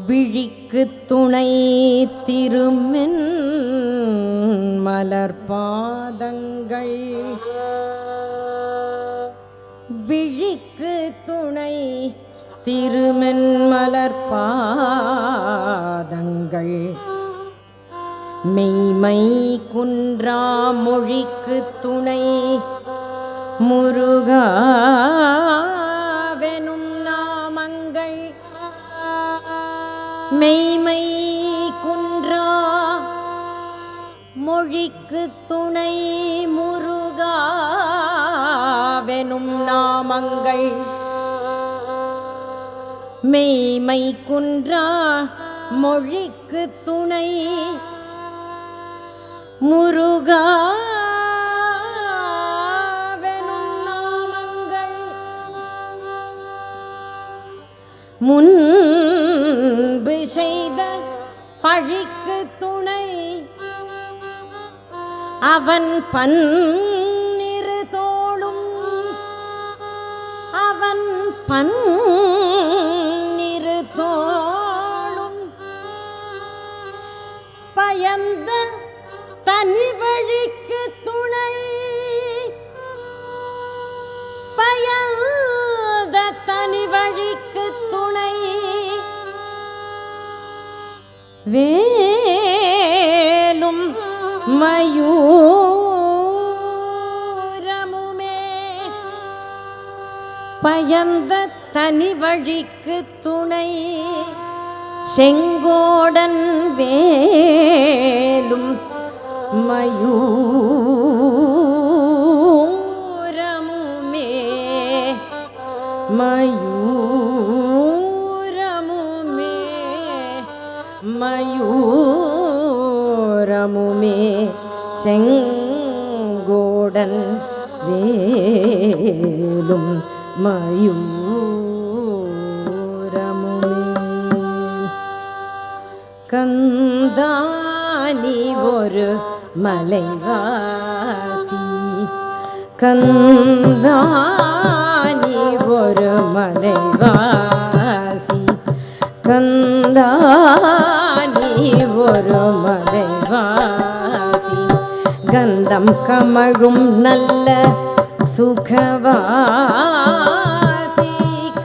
விழிக்கு துணை திருமென் மலர்பாதங்கள், விழிக்கு துணை திருமென் மலர்பாதங்கள், மெய்மை குன்றா மொழிக்கு துணை முருகாவெனும் நாமங்கள், மெய்மை குன்றா மொழிக்கு துணை முருகாவெனும் நாமங்கள், மெய்மை குன்றா மொழிக்கு துணை முருகாவெனும் நாமங்கள், முன்பு செய்த பழிக்கு துணை அவன் பன்னிரு தோளும், அவன் பன்னிரு தோளும், பயந்த தனி வழிக்கு துணை, பயந்த தனி வழிக்கு துணை, வேலும் மயூரமுமே, பயந்த தனி வழிக்கு துணை, செங்கோடன் வேலும் மயூரமுமே, மயூரமுமே, மயூரமுமே, செங்கோடன் வேலும் மயூரமுமே. கந்தானி ஒரு மலைவாசி, கந்தானி ஒரு மலைவாசி, கந்தானி ஒரு மலைவாசி, கந்தம் கமழும் நல்ல சுகவாசி,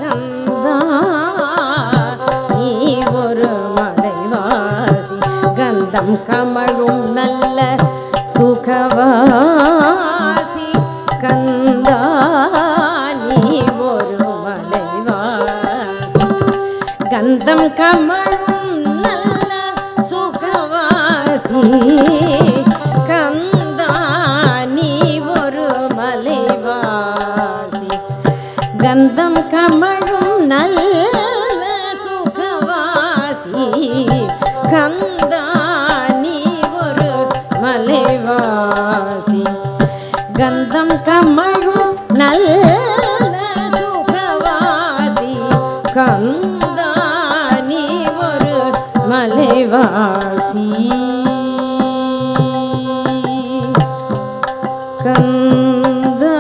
கந்தானி ஒரு மலைவாசி, கந்தம் கமழும் நல்ல சுகவாசி, கந்தானி ஒரு மலைவாசி, கந்தம் கமழும் நல்ல சுகவாசி, கந்தானி ஒரு மலைவாசி, கந்தம் கமழும் நல்ல சுகவாசி, கந்தானி ஒரு மலைவாசி, கந்தம் கமழும் நல்ல சுகவாசி, கந்தானி ஒரு மலைவாசி, கந்தா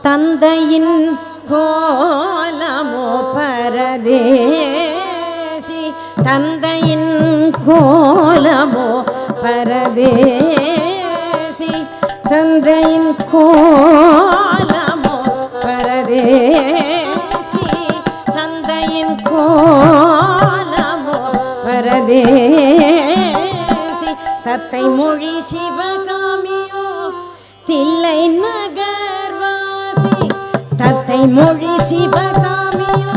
தந்தையின் கோலமோ பரதேசி, தந்தையின் கோலமோ பரதேசி, தந்தையின் கோலமோ பரதேசி, சந்தையின் கோலமோ பரதேசி, தத்தை மொழி சிவகாமியோ தில்லை நகர்வாசி, தத்தை மொழி சிவகாமியோ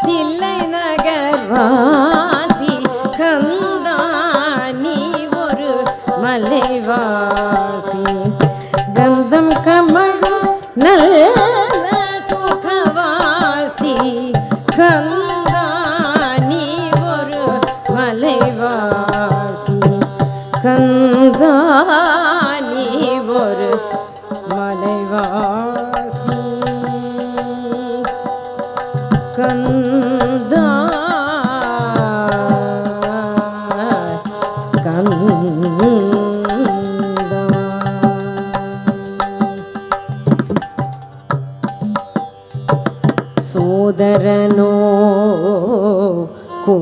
தில்லை நகர்வாசி, கந்தானி ஒரு மலைவாசி, கந்தம் கமழும் நல்ல சுகவாசி, கந்தானி ஒரு மலைவாசி, கந்தானி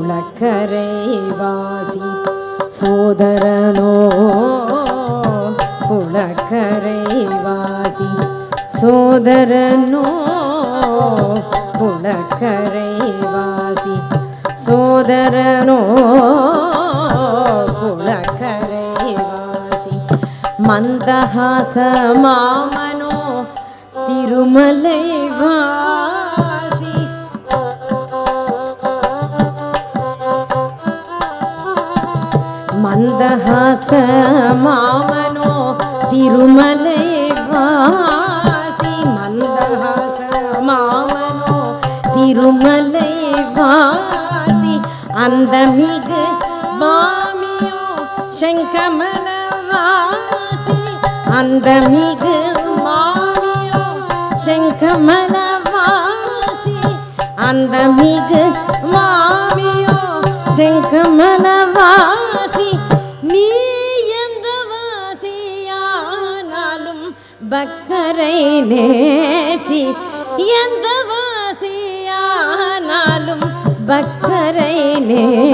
குளக்கரை வாசி சோதரனோ குளக்கரை வாசி சோதரனோ குளக்கரை வாசி சோதரனோ குளக்கரை வாசி மந்தஹாச மாமனோ திருமலை வாசி மந்தஹாச மாமனோ திருமலை வாசி மந்தஹாச மாமனோ திருமலை வாசி அந்த மிகு மாமியோ செங்கமல வாசி அந்த மிகு மாமியோ செங்கமல வாசி அந்த மிகு மாமியோ செங்கமல வாசி நீ எந்த வாசியானாலும் பக்தரை நேசி எந்த வாசியானாலும் பக்தரை நேசி